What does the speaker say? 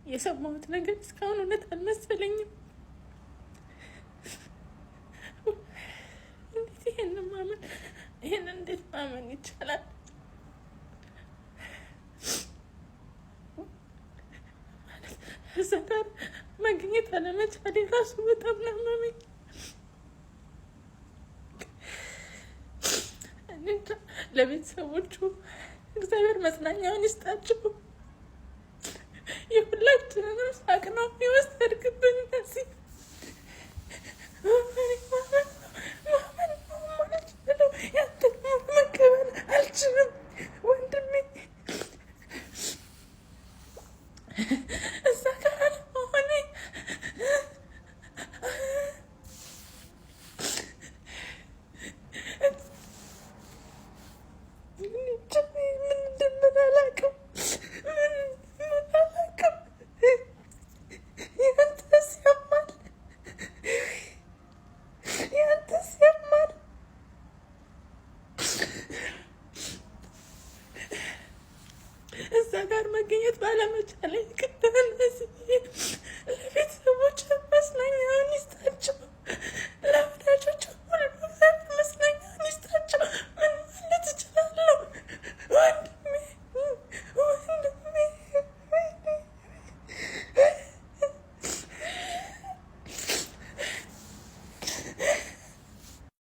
የሰማሁት ነገር እስካሁን እውነት አልመሰለኝም። እንዴት ይሄን እንዴት ማመን ይቻላል? እዛ ጋር መገኘት አለመቻሌ ራሱ በጣም ናመመኝ። ለቤተሰቦቹ እግዚአብሔር መጽናኛውን ይስጣቸው። የሁላችንንም ሳቅ ነው የወሰድክብን። እነዚህ መቀበል አልችልም ወንድሜ። እዛ ጋር መሆኔ ምን እንደምን አላውቅም። ያንተስ ያማል። እዛ ጋር መገኘት ባለመቻሌ